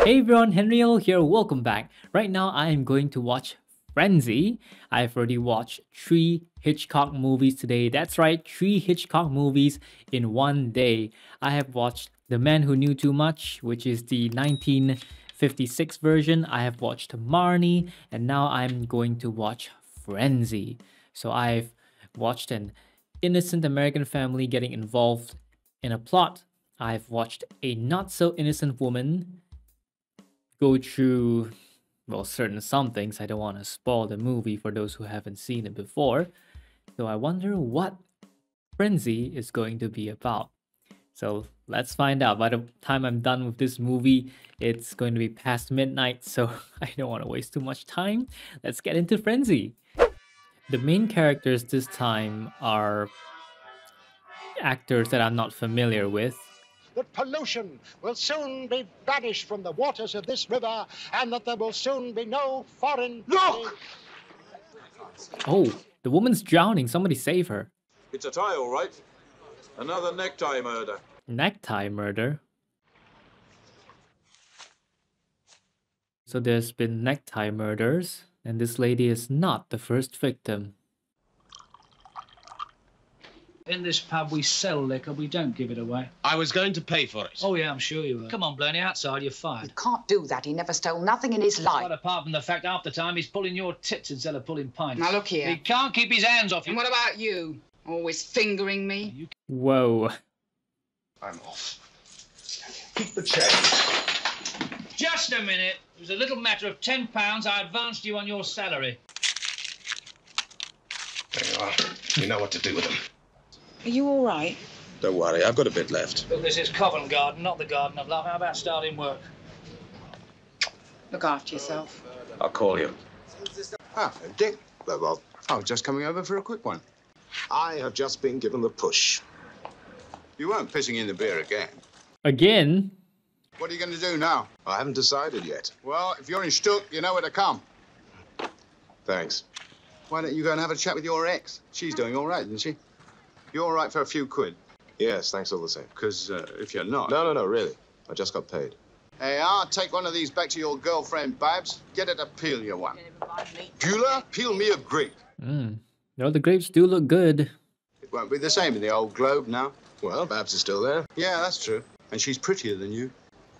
Hey everyone, Henry here, welcome back. Right now I am going to watch Frenzy. I've already watched 3 Hitchcock movies today. That's right, 3 Hitchcock movies in one day. I have watched The Man Who Knew Too Much, which is the 1956 version. I have watched Marnie, and now I'm going to watch Frenzy. So I've watched an innocent American family getting involved in a plot. I've watched a not so innocent woman go through, well, some things. I don't want to spoil the movie for those who haven't seen it before. So I wonder what Frenzy is going to be about. So let's find out. By the time I'm done with this movie, it's going to be past midnight, so I don't want to waste too much time. Let's get into Frenzy. The main characters this time are actors that I'm not familiar with. That pollution will soon be banished from the waters of this river, and that there will soon be no foreign... Look! Oh, the woman's drowning. Somebody save her. It's a tie, all right. Another necktie murder. Necktie murder? So there's been necktie murders, and this lady is not the first victim. In this pub, we sell liquor, we don't give it away. I was going to pay for it. Oh, yeah, I'm sure you were. Come on, Blaney, outside, you're fired. You can't do that. He never stole nothing in his life. But apart from the fact, half the time, he's pulling your tits instead of pulling pints. Now, look here. He can't keep his hands off you. And what about you? Always fingering me? Whoa. I'm off. Keep the change. Just a minute. It was a little matter of £10 I advanced you on your salary. There you are. You know what to do with them. Are you all right? Don't worry, I've got a bit left. Look, this is Covent Garden, not the Garden of Love. How about starting work? Look after yourself. I'll call you. Ah, Dick. Well, I was just coming over for a quick one. I have just been given the push. You weren't pissing in the beer again. Again? What are you going to do now? I haven't decided yet. Well, if you're in Stuck, you know where to come. Thanks. Why don't you go and have a chat with your ex? She's doing all right, isn't she? You're all right for a few quid? Yes, thanks all the same. Because if you're not... No, really. I just got paid. Hey, I'll take one of these back to your girlfriend, Babs. Get her to peel you one. Beulah, peel me a grape. No, the grapes do look good. It won't be the same in the old Globe now. Well, Babs is still there. Yeah, that's true. And she's prettier than you.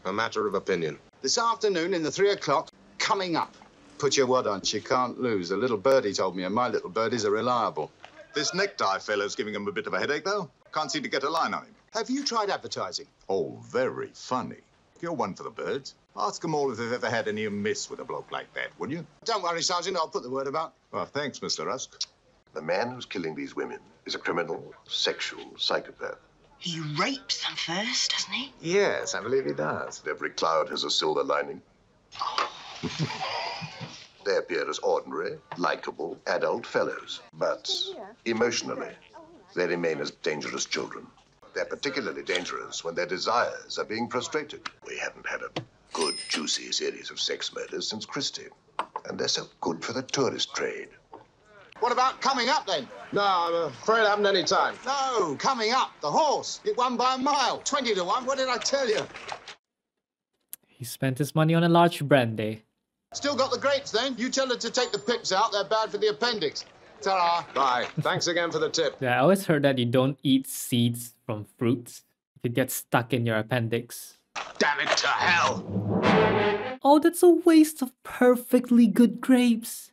A matter of opinion. This afternoon in the 3 o'clock, coming up. Put your word on, she can't lose. The little birdie told me, and my little birdies are reliable. This necktie fellow's giving him a bit of a headache, though. Can't seem to get a line on him. Have you tried advertising? Oh, very funny. You're one for the birds. Ask them all if they've ever had any amiss with a bloke like that, would you? Don't worry, Sergeant, I'll put the word about. Well, thanks, Mr. Rusk. The man who's killing these women is a criminal, sexual psychopath. He rapes them first, doesn't he? Yes, I believe he does. Every cloud has a silver lining. They appear as ordinary, likable, adult fellows. But emotionally, they remain as dangerous children. They're particularly dangerous when their desires are being frustrated. We haven't had a good, juicy series of sex murders since Christie. And they're so good for the tourist trade. What about coming up, then? No, I'm afraid I haven't any time. No, coming up. The horse. It won by a mile. 20 to 1. What did I tell you? He spent his money on a large brandy. Still got the grapes, then? You tell her to take the pips out. They're bad for the appendix. Ta-ra. Bye. Thanks again for the tip. Yeah, I always heard that you don't eat seeds from fruits. It gets stuck in your appendix. Damn it to hell! Oh, that's a waste of perfectly good grapes.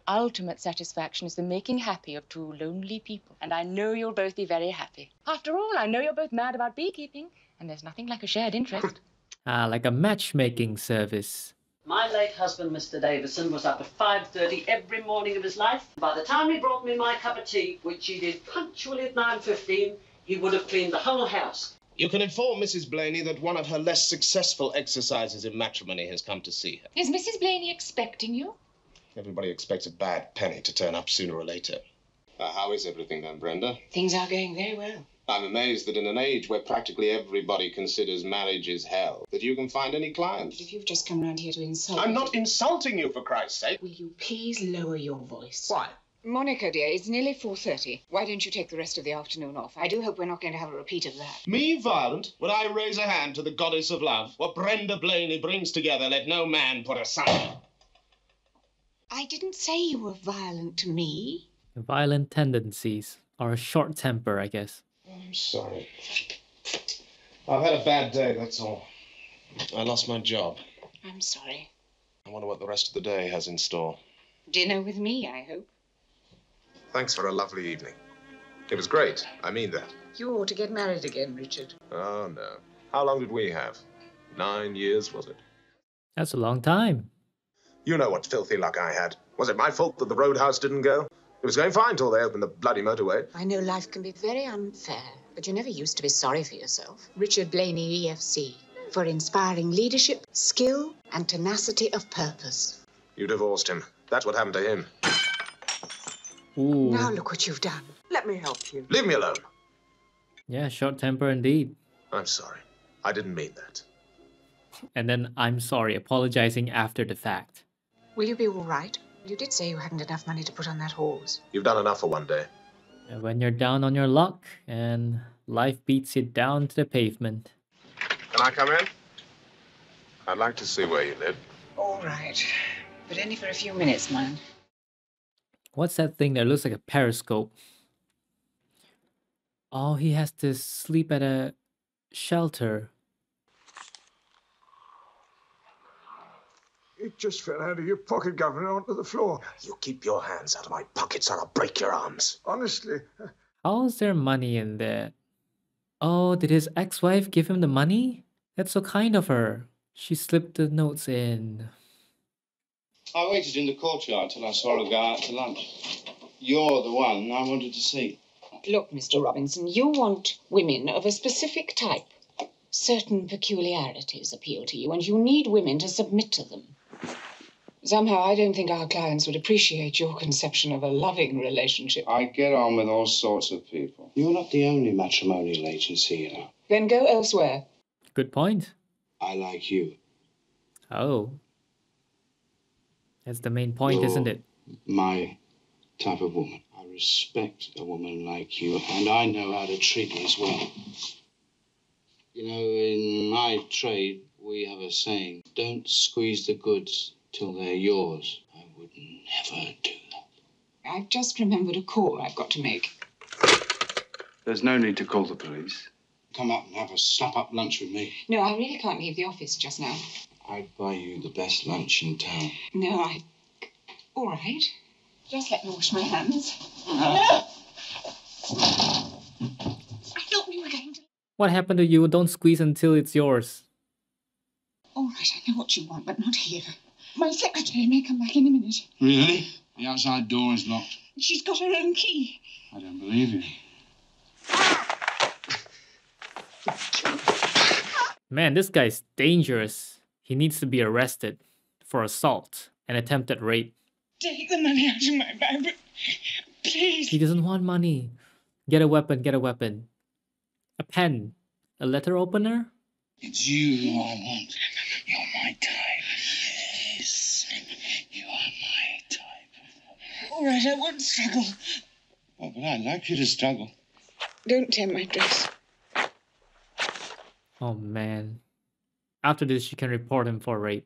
Our ultimate satisfaction is the making happy of two lonely people. And I know you'll both be very happy. After all, I know you're both mad about beekeeping. And there's nothing like a shared interest. Like a matchmaking service. My late husband, Mr. Davison, was up at 5:30 every morning of his life. By the time he brought me my cup of tea, which he did punctually at 9:15, he would have cleaned the whole house. You can inform Mrs. Blaney that one of her less successful exercises in matrimony has come to see her. Is Mrs. Blaney expecting you? Everybody expects a bad penny to turn up sooner or later. How is everything then, Brenda? Things are going very well. I'm amazed that in an age where practically everybody considers marriage is hell, that you can find any clients. If you've just come round here to insult I'm not insulting you, for Christ's sake. Will you please lower your voice? Why? Monica, dear, it's nearly 4:30. Why don't you take the rest of the afternoon off? I do hope we're not going to have a repeat of that. Me violent? When I raise a hand to the goddess of love, what Brenda Blaney brings together, let no man put asunder. I didn't say you were violent to me. Violent tendencies, or a short temper, I guess. I'm sorry. I've had a bad day, that's all. I lost my job. I'm sorry. I wonder what the rest of the day has in store. Dinner with me, I hope. Thanks for a lovely evening. It was great. I mean that. You ought to get married again, Richard. Oh, no. How long did we have? 9 years, was it? That's a long time. You know what filthy luck I had. Was it my fault that the roadhouse didn't go? It was going fine till they opened the bloody motorway. I know life can be very unfair, but you never used to be sorry for yourself. Richard Blaney, EFC, for inspiring leadership, skill, and tenacity of purpose. You divorced him. That's what happened to him. Ooh. Now look what you've done. Let me help you. Leave me alone. Yeah, short temper indeed. I'm sorry. I didn't mean that. And then I'm sorry, apologizing after the fact. Will you be all right? You did say you hadn't enough money to put on that horse. You've done enough for one day. And when you're down on your luck and life beats you down to the pavement. Can I come in? I'd like to see where you live. All right. But only for a few minutes, mind. What's that thing that looks like a periscope? Oh, he has to sleep at a shelter. It just fell out of your pocket, Governor, onto the floor. You keep your hands out of my pockets or I'll break your arms. Honestly. How is there money in there? Oh, did his ex-wife give him the money? That's so kind of her. She slipped the notes in. I waited in the courtyard till I saw her go out to lunch. You're the one I wanted to see. Look, Mr. Robinson, you want women of a specific type. Certain peculiarities appeal to you, and you need women to submit to them. Somehow, I don't think our clients would appreciate your conception of a loving relationship. I get on with all sorts of people. You're not the only matrimonial agency, you know. Then go elsewhere. Good point. I like you. Oh. That's the main point, You're isn't it? my type of woman. I respect a woman like you, and I know how to treat her as well. You know, in my trade, we have a saying, don't squeeze the goods till they're yours. I would never do that. I've just remembered a call I've got to make. There's no need to call the police. Come up and have a slap-up lunch with me. No, I really can't leave the office just now. I'd buy you the best lunch in town. No, all right. Just let me wash my hands. I thought we were going to... What happened to you? Don't squeeze until it's yours. All right, I know what you want, but not here. My secretary may come back in a minute. Really? The outside door is locked. She's got her own key. I don't believe you. Man, this guy's dangerous. He needs to be arrested for assault and attempted rape. Take the money out of my bag, but please. He doesn't want money. Get a weapon, get a weapon. A pen. A letter opener? It's you who I want. You're my type. Yes. You are my type. All right, I won't struggle. Oh, but I'd like you to struggle. Don't tear my dress. Oh man. After this, she can report him for rape.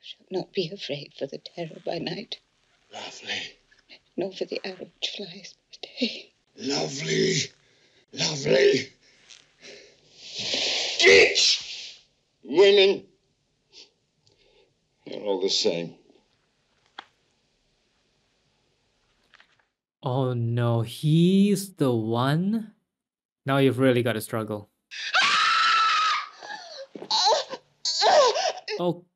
Shall not be afraid for the terror by night, Lovely. nor for the arrow which flies by day. Lovely. Lovely. Bitch! Women. They're all the same. Oh no, he's the one? Now you've really got to struggle. Oh,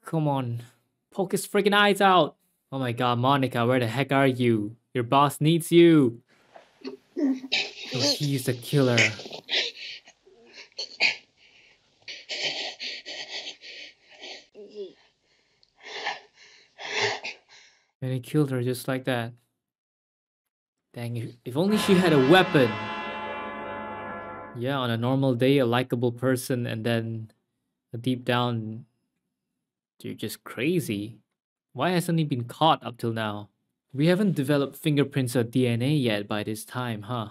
come on. Poke his freaking eyes out. Oh my god, Monica, where the heck are you? Your boss needs you. He's the killer. And he killed her just like that. Dang, if only she had a weapon. Yeah, on a normal day, a likable person, and then deep down, you're just crazy. Why hasn't he been caught up till now? We haven't developed fingerprints or DNA yet by this time, huh?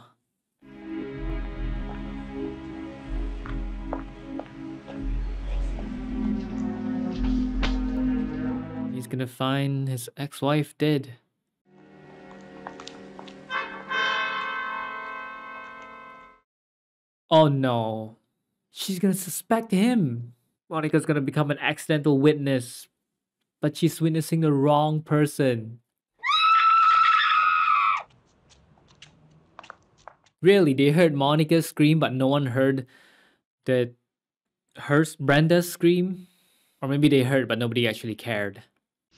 He's gonna find his ex-wife dead. Oh no. She's gonna suspect him. Monica's gonna become an accidental witness. But she's witnessing the wrong person. Really, they heard Monica scream, but no one heard Brenda's scream? Or maybe they heard, but nobody actually cared.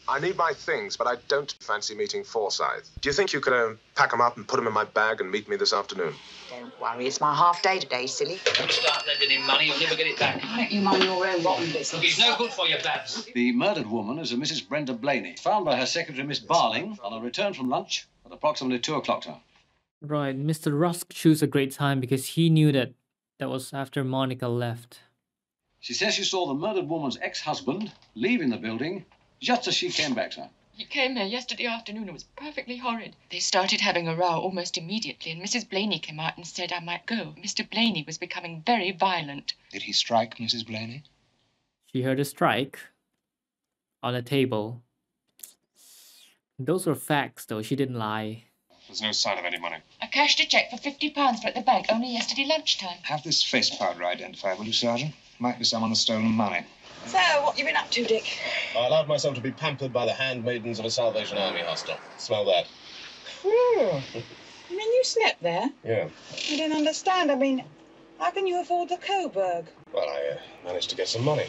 I need my things, but I don't fancy meeting Forsyth. Do you think you could pack them up and put them in my bag and meet me this afternoon? Don't worry, it's my half day today, silly. Don't start lending him money, you'll never get it back. Why don't you mind your own rotten business? He's no good for you, Babs. The murdered woman is a Mrs. Brenda Blaney, found by her secretary, Miss Barling, on a return from lunch at approximately 2 o'clock time. Right, Mr. Rusk chose a great time because he knew that was after Monica left. She says she saw the murdered woman's ex-husband leaving the building just as she came back, sir. He came here yesterday afternoon. It was perfectly horrid. They started having a row almost immediately, and Mrs. Blaney came out and said I might go. Mr. Blaney was becoming very violent. Did he strike Mrs. Blaney? She heard a strike on a table. Those were facts, though. She didn't lie. There's no sign of any money. I cashed a cheque for £50 for at the bank only yesterday lunchtime. Have this face powder identified, will you, Sergeant? Might be some on the stolen money. So, what you been up to, Dick? I allowed myself to be pampered by the handmaidens of a Salvation Army hostel. Smell that. You mean you slept there? Yeah. I don't understand. I mean, how can you afford the Coburg? Well, I managed to get some money.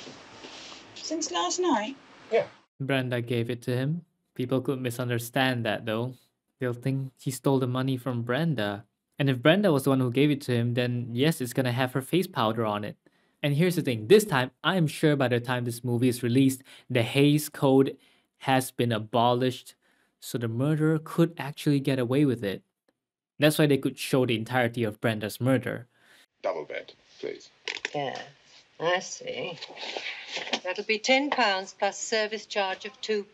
Since last night? Yeah. Brenda gave it to him. People could misunderstand that, though. They'll think he stole the money from Brenda. And if Brenda was the one who gave it to him, then yes, it's gonna have her face powder on it. And here's the thing, this time, I'm sure by the time this movie is released, the Hays Code has been abolished, so the murderer could actually get away with it. That's why they could show the entirety of Brenda's murder. Double bed, please. Yeah, I see. That'll be £10 plus service charge of £2.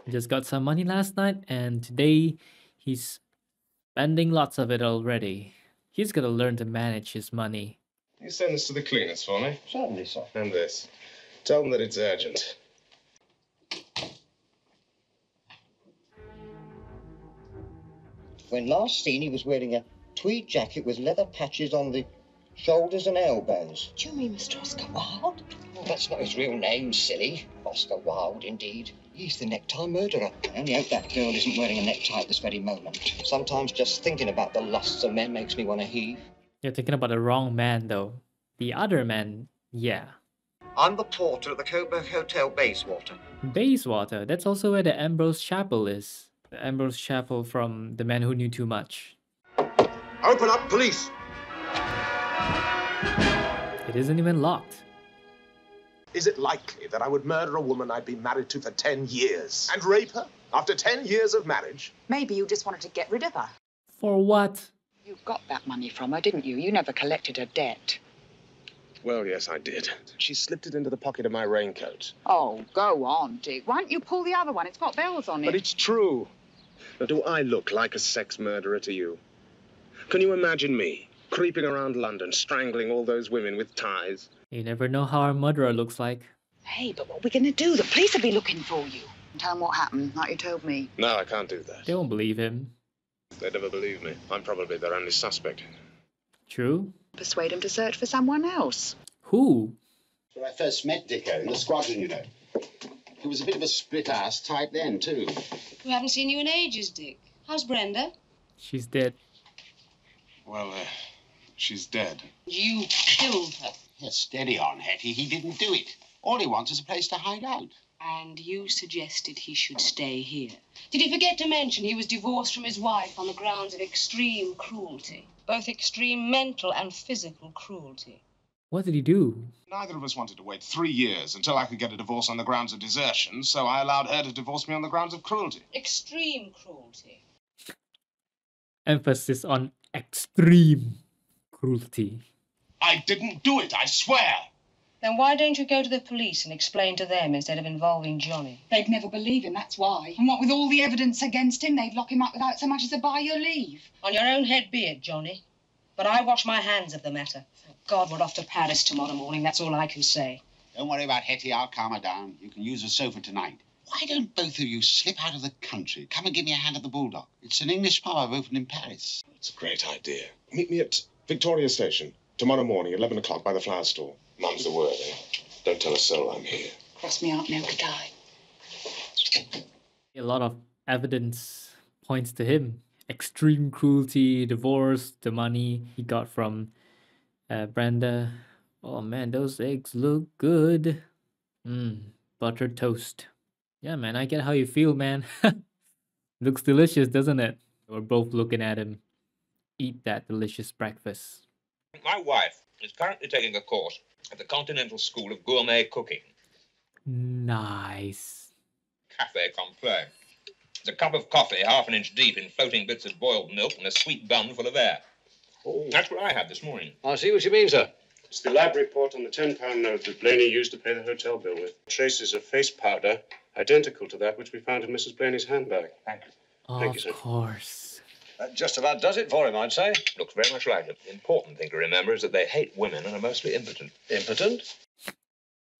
He just got some money last night, and today he's spending lots of it already. He's gonna learn to manage his money. You send this to the cleaners for me? Certainly, sir. And this. Tell them that it's urgent. When last seen, he was wearing a tweed jacket with leather patches on the shoulders and elbows. Do you mean Mr. Oscar Wilde? Oh, that's not his real name, silly. Oscar Wilde, indeed. He's the necktie murderer. I only hope that girl isn't wearing a necktie at this very moment. Sometimes just thinking about the lusts of men makes me want to heave. You're thinking about the wrong man, though. The other man, yeah. I'm the porter at the Coburg Hotel, Bayswater. Bayswater, that's also where the Ambrose Chapel is. The Ambrose Chapel from The Man Who Knew Too Much. Open up, police! It isn't even locked. Is it likely that I would murder a woman I'd been married to for 10 years and rape her after 10 years of marriage? Maybe you just wanted to get rid of her. For what? You got that money from her, didn't you? You never collected her debt. Well, yes, I did. She slipped it into the pocket of my raincoat. Oh, go on, Dick. Why don't you pull the other one? It's got bells on it. But it's true. Now, do I look like a sex murderer to you? Can you imagine me creeping around London, strangling all those women with ties? You never know how a murderer looks like. Hey, but what are we going to do? The police will be looking for you. Tell them what happened, like you told me. No, I can't do that. They won't believe him. They'd never believe me. I'm probably their only suspect. True. Persuade them to search for someone else. Who? When I first met Dicko in the squadron, you know. He was a bit of a split-ass type then, too. We haven't seen you in ages, Dick. How's Brenda? She's dead. Well, she's dead. You killed her. Yeah, steady on, Hetty. He didn't do it. All he wants is a place to hide out. And you suggested he should stay here. Did he forget to mention he was divorced from his wife on the grounds of extreme cruelty? Both extreme mental and physical cruelty. What did he do? Neither of us wanted to wait 3 years until I could get a divorce on the grounds of desertion, so I allowed her to divorce me on the grounds of cruelty. Extreme cruelty. Emphasis on extreme cruelty. I didn't do it, I swear. Then why don't you go to the police and explain to them instead of involving Johnny? They'd never believe him, that's why. And what with all the evidence against him, they'd lock him up without so much as a by your leave. On your own head be it, Johnny. But I wash my hands of the matter. Thank God we're off to Paris tomorrow morning, that's all I can say. Don't worry about Hetty, I'll calm her down. You can use the sofa tonight. Why don't both of you slip out of the country? Come and give me a hand at the Bulldog. It's an English pub I've opened in Paris. It's a great idea. Meet me at Victoria Station tomorrow morning, 11 o'clock, by the flower store. Mum's the word, eh? Don't tell a soul I'm here. Cross me out, never die. A lot of evidence points to him. Extreme cruelty, divorce, the money he got from Brenda. Oh man, those eggs look good. Buttered toast. Yeah, man, I get how you feel, man. Looks delicious, doesn't it? We're both looking at him eat that delicious breakfast. My wife is currently taking a course at the Continental School of Gourmet Cooking. Nice. Café complet. It's a cup of coffee, half an inch deep in floating bits of boiled milk and a sweet bun full of air. Oh. That's what I had this morning. I see what you mean, sir. It's the lab report on the £10 note that Blaney used to pay the hotel bill with. Traces of face powder identical to that which we found in Mrs. Blaney's handbag. Thank you. Thank you, sir. Of course. That just about does it for him, I'd say. Looks very much like it. The important thing to remember is that they hate women and are mostly impotent. Impotent?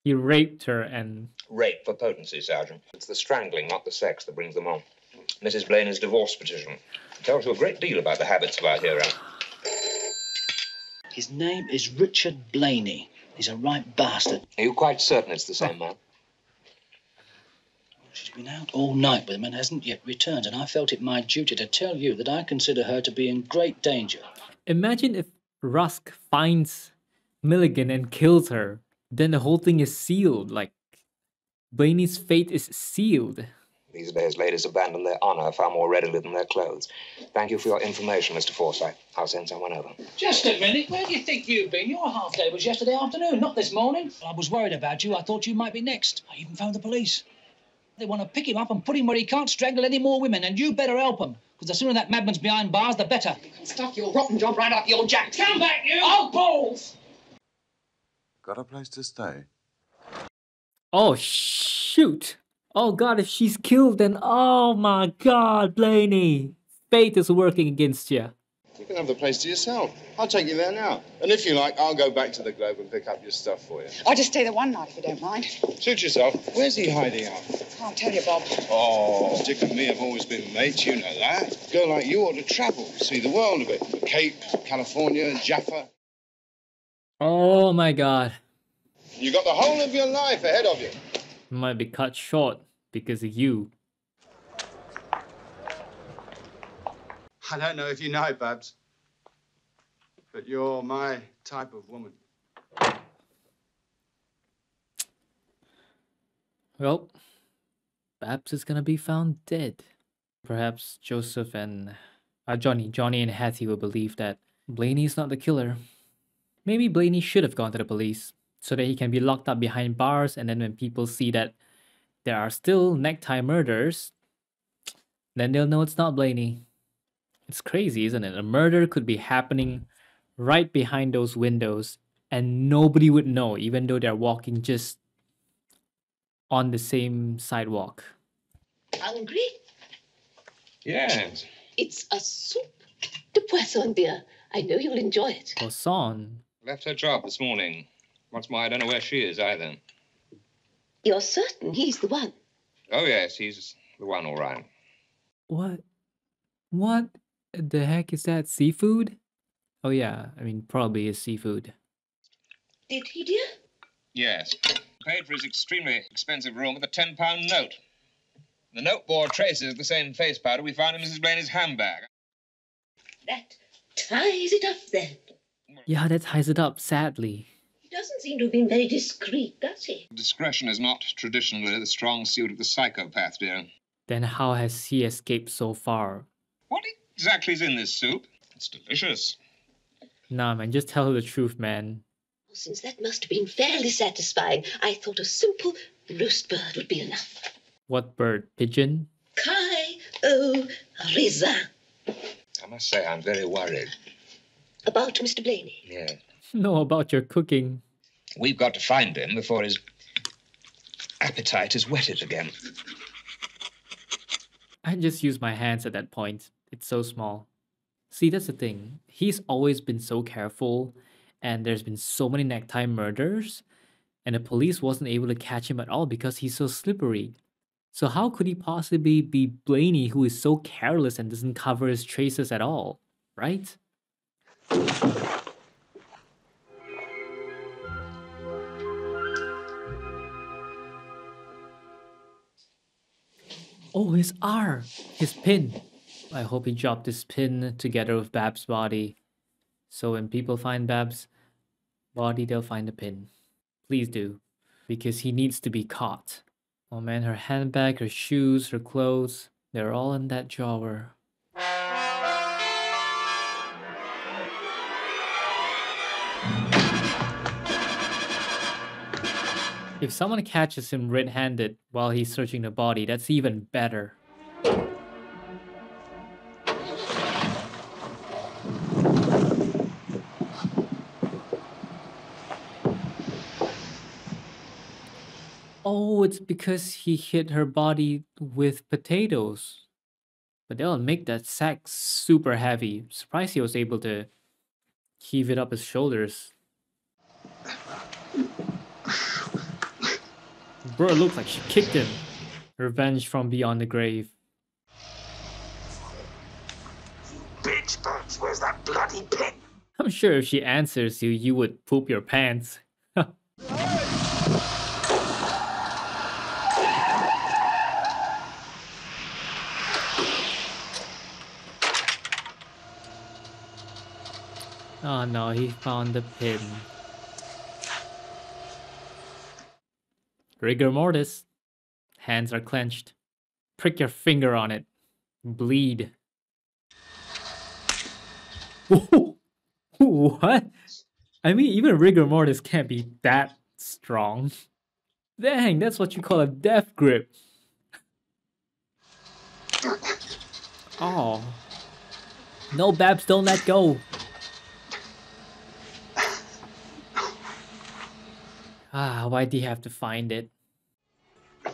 He raped her and... Rape for potency, Sergeant. It's the strangling, not the sex, that brings them on. Mrs. Blaney's divorce petition. It tells you a great deal about the habits of our hero. His name is Richard Blaney. He's a right bastard. Are you quite certain it's the same man? She's been out all night with him and hasn't yet returned, and I felt it my duty to tell you that I consider her to be in great danger. Imagine if Rusk finds Milligan and kills her. Then the whole thing is sealed. Like, Blaney's fate is sealed. These days, ladies abandon their honor far more readily than their clothes. Thank you for your information, Mr. Forsyth. I'll send someone over. Just a minute. Where do you think you've been? Your half day was yesterday afternoon, not this morning. I was worried about you. I thought you might be next. I even phoned the police. They want to pick him up and put him where he can't strangle any more women, and you better help him. Because the sooner that madman's behind bars, the better. You can stuff your rotten job right up your jacks. Come back, you! Oh, balls! Got a place to stay? Oh, shoot! Oh god, if she's killed, then oh my god, Blaney! Fate is working against you. You can have the place to yourself. I'll take you there now. And if you like, I'll go back to the Globe and pick up your stuff for you. I'll just stay there one night if you don't mind. Suit yourself. Where's he hiding out? Can't tell you, Bob. Oh, Dick and me have always been mates, you know that. A girl like you ought to travel, see the world a bit. The Cape, California, Jaffa. Oh my god. You got the whole of your life ahead of you. Might be cut short because of you. I don't know if you know it, Babs, but you're my type of woman. Well, Babs is gonna be found dead. Perhaps Joseph and Johnny and Hattie will believe that Blaney's not the killer. Maybe Blaney should have gone to the police so that he can be locked up behind bars, and then when people see that there are still necktie murders, then they'll know it's not Blaney. It's crazy, isn't it? A murder could be happening right behind those windows and nobody would know, even though they're walking just on the same sidewalk. Hungry? Yes. It's a soup de poisson, dear. I know you'll enjoy it. Poisson? Left her job this morning. What's more, I don't know where she is either. You're certain he's the one? Oh, yes, he's the one, all right. What? What the heck is that? Seafood? Oh yeah, I mean, probably is seafood. Did he, dear? Yes. Paid for his extremely expensive room with a £10 note. The note bore traces of the same face powder we found in Mrs. Blaney's handbag. That ties it up, then. Yeah, that ties it up, sadly. He doesn't seem to have been very discreet, does he? Discretion is not traditionally the strong suit of the psychopath, dear. Then how has he escaped so far? What exactly is in this soup? It's delicious. Nah, man, just tell her the truth, man. Since that must have been fairly satisfying, I thought a simple roast bird would be enough. What bird? Pigeon? Kai o raisin. I must say, I'm very worried. About Mr. Blaney? Yes. No, about your cooking. We've got to find him before his appetite is whetted again. I just use my hands at that point. It's so small. See, that's the thing. He's always been so careful, and there's been so many necktie murders, and the police wasn't able to catch him at all because he's so slippery. So how could he possibly be Blaney, who is so careless and doesn't cover his traces at all, right? Oh, his R! His pin! I hope he dropped his pin together with Bab's body. So when people find Bab's body, they'll find the pin. Please do. Because he needs to be caught. Oh man, her handbag, her shoes, her clothes, they're all in that drawer. If someone catches him red-handed while he's searching the body, that's even better. Oh, it's because he hit her body with potatoes. But they'll make that sack super heavy. Surprised he was able to heave it up his shoulders. Bro, it looks like she kicked him. Revenge from beyond the grave. Bitch, Babs, where's that bloody pin? I'm sure if she answers you, you would poop your pants. Oh no, he found the pin. Rigor mortis. Hands are clenched. Prick your finger on it. Bleed. What? I mean, even rigor mortis can't be that strong. Dang, that's what you call a death grip. Oh. No, Babs, don't let go. Ah, why'd he have to find it? Do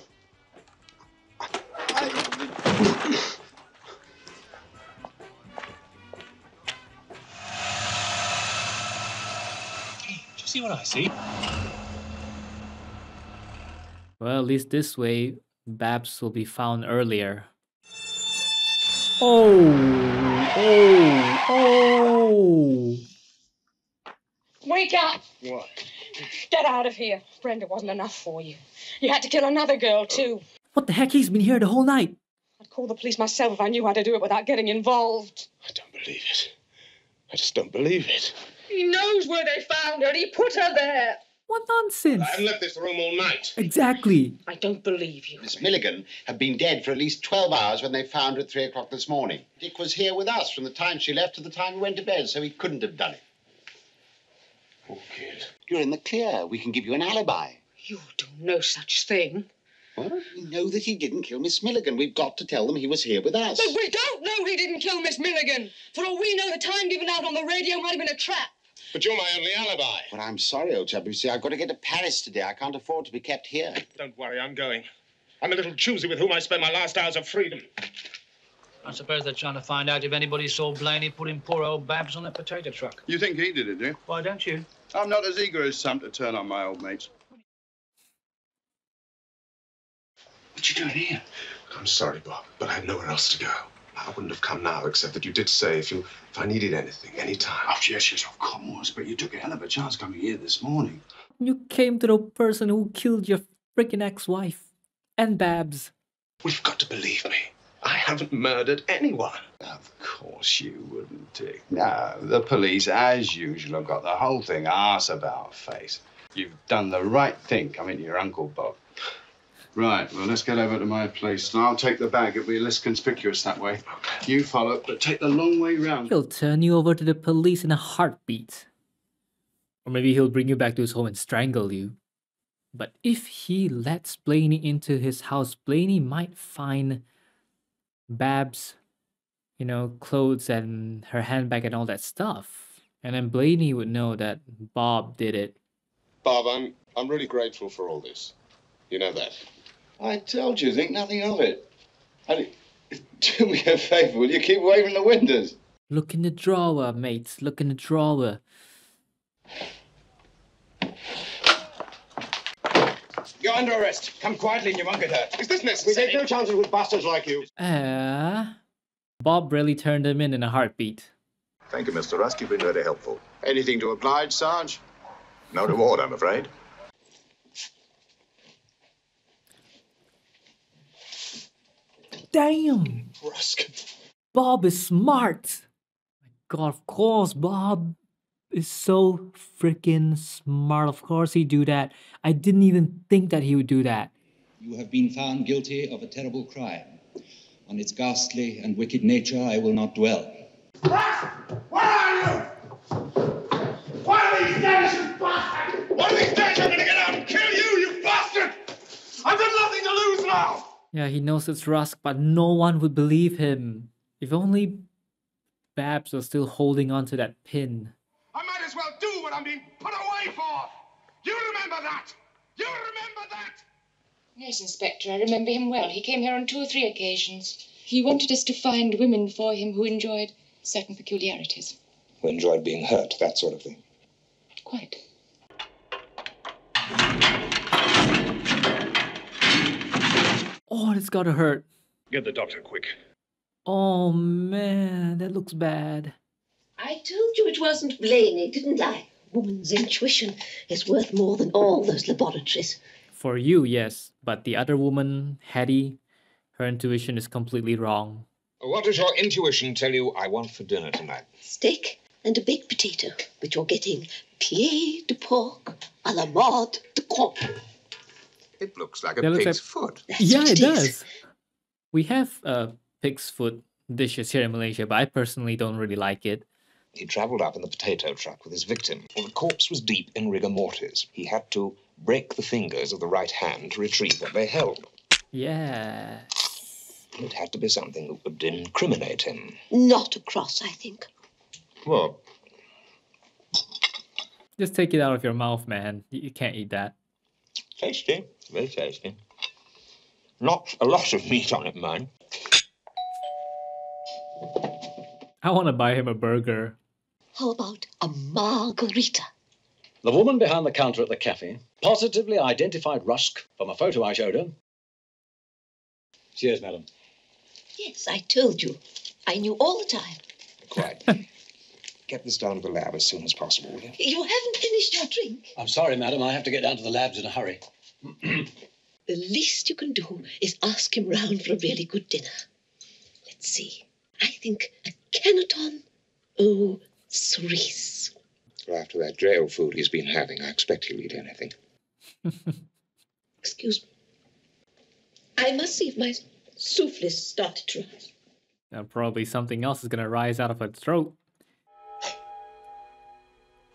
you see what I see? Well, at least this way, Babs will be found earlier. Oh! Wake up! What? Get out of here. Brenda wasn't enough for you. You had to kill another girl, too. What the heck? He's been here the whole night. I'd call the police myself if I knew how to do it without getting involved. I don't believe it. I just don't believe it. He knows where they found her. He put her there. What nonsense? I haven't left this room all night. Exactly. I don't believe you. Miss Milligan had been dead for at least 12 hours when they found her at 3 o'clock this morning. Dick was here with us from the time she left to the time he went to bed, so he couldn't have done it. Poor kid. You're in the clear. We can give you an alibi. You do no such thing. What? We know that he didn't kill Miss Milligan. We've got to tell them he was here with us. But we don't know he didn't kill Miss Milligan. For all we know, the time given out on the radio might have been a trap. But you're my only alibi. Well, I'm sorry, old chap. You see, I've got to get to Paris today. I can't afford to be kept here. Don't worry, I'm going. I'm a little choosy with whom I spend my last hours of freedom. I suppose they're trying to find out if anybody saw Blaney putting poor old Babs on that potato truck. You think he did it, do you? Why don't you? I'm not as eager as some to turn on my old mates. What you doing here? I'm sorry, Bob, but I had nowhere else to go. I wouldn't have come now, except that you did say if I needed anything, anytime. Oh, yes, of course. But you took a hell of a chance coming here this morning. You came to the person who killed your freaking ex-wife. And Babs. We've got to believe me. I haven't murdered anyone. Of course you wouldn't, Dick. No, the police, as usual, have got the whole thing arse about face. You've done the right thing coming to your Uncle Bob. Right, well, let's get over to my place, and I'll take the bag. It'll be less conspicuous that way. You follow, but take the long way round. He'll turn you over to the police in a heartbeat. Or maybe he'll bring you back to his home and strangle you. But if he lets Blaney into his house, Blaney might find Babs, clothes and her handbag and all that stuff. And then Blaney would know that Bob did it. Bob, I'm really grateful for all this. You know that. I told you, think nothing of it. And do me a favour, will you keep waving the windows? Look in the drawer, mates. Look in the drawer. You're under arrest. Come quietly and you won't get hurt. Is this necessary? We take no chances with bastards like you. Bob really turned him in a heartbeat. Thank you, Mr. Rusk. You've been very helpful. Anything to oblige, Sarge? No reward, I'm afraid. Damn! Rusk. Bob is smart. My God, of course, Bob is so freaking smart. Of course he'd do that. I didn't even think that he would do that. You have been found guilty of a terrible crime. On its ghastly and wicked nature, I will not dwell. Rusk! Where are you? One of these days, you bastard! One of these days, I'm gonna get out and kill you, you bastard! I've got nothing to lose now! Yeah, he knows it's Rusk, but no one would believe him. If only Babs was still holding on to that pin. I might as well do what I'm being put away for! You remember that? You remember that? Yes, Inspector, I remember him well. He came here on 2 or 3 occasions. He wanted us to find women for him who enjoyed certain peculiarities. Who enjoyed being hurt, that sort of thing. Quite. Oh, it's gotta hurt. Get the doctor, quick. Oh man, that looks bad. I told you it wasn't Blaney, didn't I? Woman's intuition is worth more than all those laboratories. For you, yes, but the other woman, Hattie, her intuition is completely wrong. What does your intuition tell you I want for dinner tonight? Steak and a baked potato, but you're getting pied de porc à la mode de camp. It looks like a That looks pig's like- foot. Yeah, it does. We have pig's foot dishes here in Malaysia, but I personally don't really like it. He travelled up in the potato truck with his victim. Well, the corpse was deep in rigor mortis. He had to break the fingers of the right hand to retrieve what they held. Yeah. It had to be something that would incriminate him. Not a cross, I think. Well, Just take it out of your mouth, man. You can't eat that. tasty. Very tasty. Not a lot of meat on it, mind. I want to buy him a burger. How about a margarita? The woman behind the counter at the cafe positively identified Rusk from a photo I showed her. Cheers, madam. Yes, I told you. I knew all the time. Quite. Get this down to the lab as soon as possible, will you? You haven't finished your drink. I'm sorry, madam. I have to get down to the labs in a hurry. The least you can do is ask him round for a really good dinner. Let's see. I think a Canaton au cerise. After that jail food he's been having, I expect he'll eat anything. Excuse me. I must see if my souffle's started to rise. Now probably something else is gonna rise out of her throat.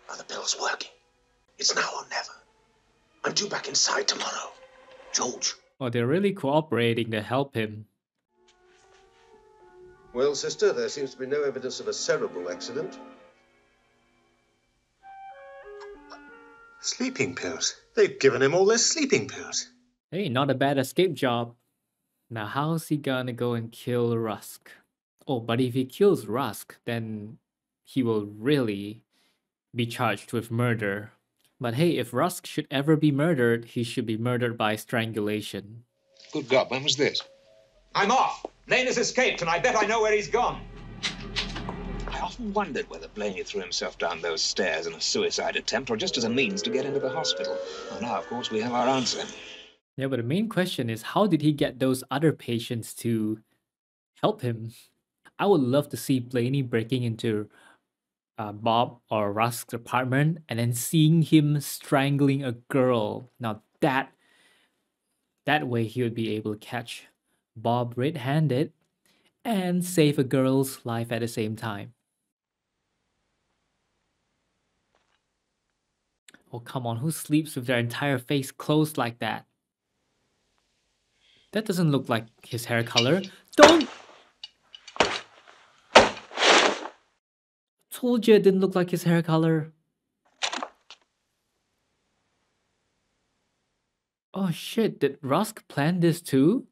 Are the pills working? It's now or never. I'm due back inside tomorrow. George. Oh, they're really cooperating to help him. Well, sister, there seems to be no evidence of a cerebral accident. Sleeping pills. They've given him all their sleeping pills. Hey, not a bad escape job. Now how's he gonna go and kill Rusk? Oh, but if he kills Rusk, then he will really be charged with murder. But hey, if Rusk should ever be murdered, he should be murdered by strangulation. Good God, when was this? I'm off. Lane has escaped, and I bet I know where he's gone. I often wondered whether Blaney threw himself down those stairs in a suicide attempt or just as a means to get into the hospital. Well, now, of course, we have our answer. Yeah, but the main question is, how did he get those other patients to help him? I would love to see Blaney breaking into Bob or Rusk's apartment and then seeing him strangling a girl. Now that way he would be able to catch Bob red-handed and save a girl's life at the same time. Oh, come on, who sleeps with their entire face closed like that? That doesn't look like his hair color. Don't! Told you it didn't look like his hair color. Oh shit, did Rusk plan this too?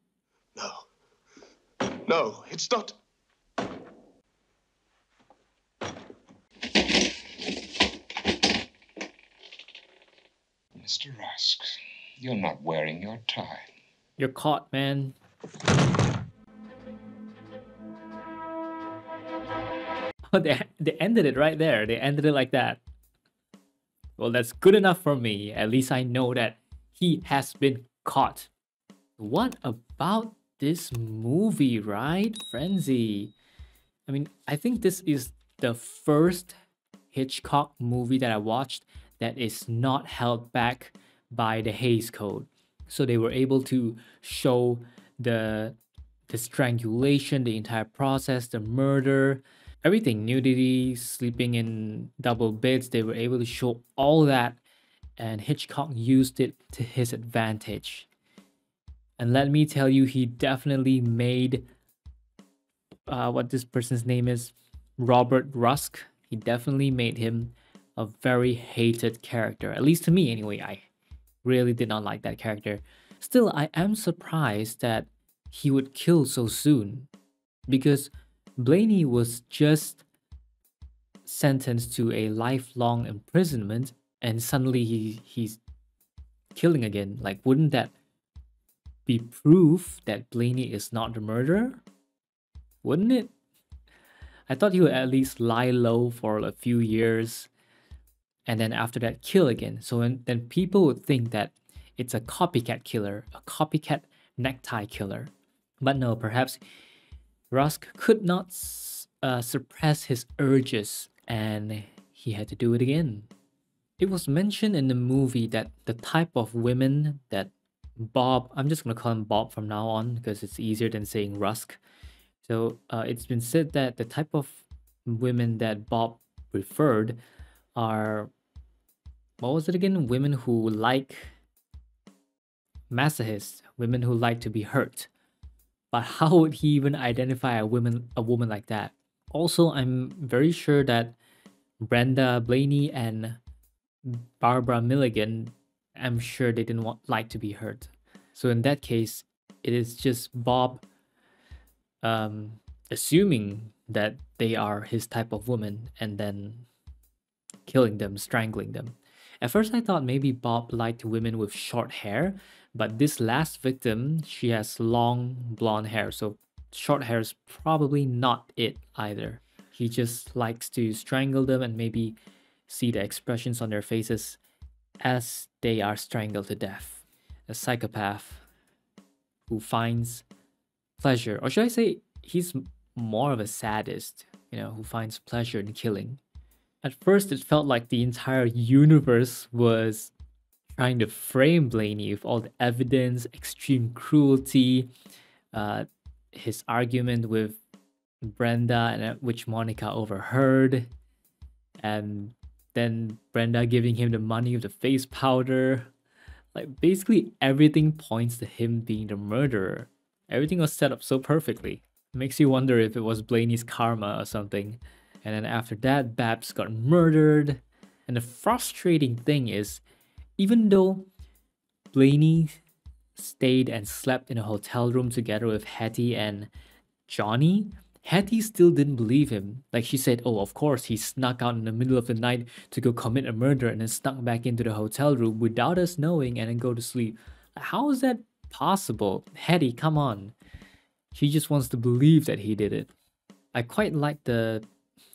No, it's not. Mr. Rusk, you're not wearing your tie. You're caught, man. Oh, they ended it right there. They ended it like that. Well, that's good enough for me. At least I know that he has been caught. What about this movie, right? Frenzy. I mean, I think this is the first Hitchcock movie that I watched that is not held back by the Hays Code. So they were able to show the strangulation, the entire process, the murder, everything, nudity, sleeping in double beds. They were able to show all that, and Hitchcock used it to his advantage. And let me tell you, he definitely made what this person's name is, Robert Rusk. He definitely made him a very hated character, at least to me anyway. I really did not like that character. Still, I am surprised that he would kill so soon, because Blaney was just sentenced to a lifelong imprisonment, and suddenly he's killing again. Like, wouldn't that be proof that Blaney is not the murderer? Wouldn't it? I thought he would at least lie low for a few years and then after that kill again. So then people would think that it's a copycat killer, a copycat necktie killer. But no, perhaps Rusk could not suppress his urges and he had to do it again. It was mentioned in the movie that the type of women that Bob, I'm just going to call him Bob from now on because it's easier than saying Rusk. So it's been said that the type of women that Bob preferred are, what was it again? Women who like masochists, women who like to be hurt. But how would he even identify a woman like that? Also, I'm very sure that Brenda Blaney and Barbara Milligan, I'm sure they didn't like to be hurt. So in that case, it is just Bob assuming that they are his type of woman and then killing them, strangling them. At first I thought maybe Bob liked women with short hair, but this last victim, she has long blonde hair, so short hair is probably not it either. He just likes to strangle them and maybe see the expressions on their faces as they are strangled to death. A psychopath who finds pleasure, or should I say he's more of a sadist, who finds pleasure in killing. At first it felt like the entire universe was trying to frame Blaney with all the evidence, extreme cruelty, his argument with Brenda, and which Monica overheard, and then Brenda giving him the money with the face powder. Like, basically everything points to him being the murderer. Everything was set up so perfectly. It makes you wonder if it was Blaney's karma or something. And then after that, Babs got murdered. And the frustrating thing is, even though Blaney stayed and slept in a hotel room together with Hattie and Johnny, Hattie still didn't believe him. Like, she said, oh, of course, he snuck out in the middle of the night to go commit a murder and then snuck back into the hotel room without us knowing and then go to sleep. How is that possible? Hattie, come on. She just wants to believe that he did it. I quite like the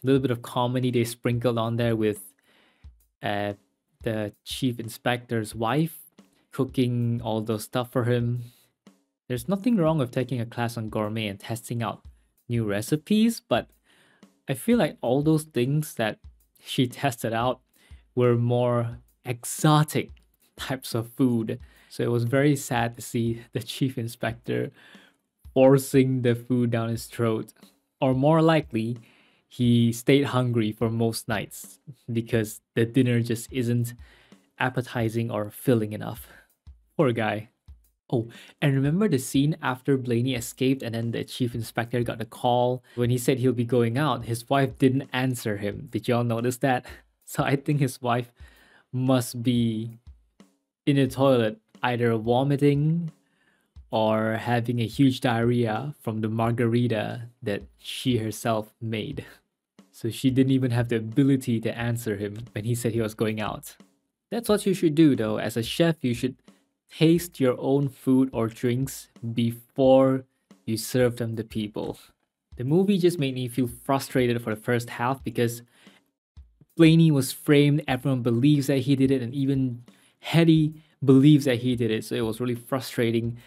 little bit of comedy they sprinkled on there with the chief inspector's wife cooking all those stuff for him. There's nothing wrong with taking a class on gourmet and testing out new recipes, but I feel like all those things that she tested out were more exotic types of food. So it was very sad to see the chief inspector forcing the food down his throat. Or more likely, he stayed hungry for most nights because the dinner just isn't appetizing or filling enough. Poor guy. Oh, and remember the scene after Blaney escaped and then the chief inspector got the call? When he said he'll be going out, his wife didn't answer him. Did y'all notice that? So I think his wife must be in the toilet either vomiting or having a huge diarrhea from the margarita that she herself made. So she didn't even have the ability to answer him when he said he was going out. That's what you should do though. As a chef, you should taste your own food or drinks before you serve them to people. The movie just made me feel frustrated for the first half because Blaney was framed, everyone believes that he did it, and even Hetty believes that he did it. So it was really frustrating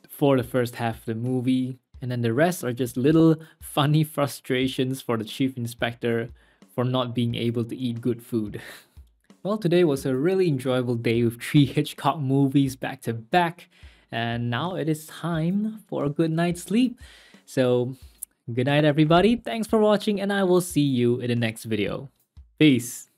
for the first half of the movie. And then the rest are just little funny frustrations for the chief inspector for not being able to eat good food. Well, today was a really enjoyable day with 3 Hitchcock movies back to back. And now it is time for a good night's sleep. So, good night everybody. Thanks for watching and I will see you in the next video. Peace.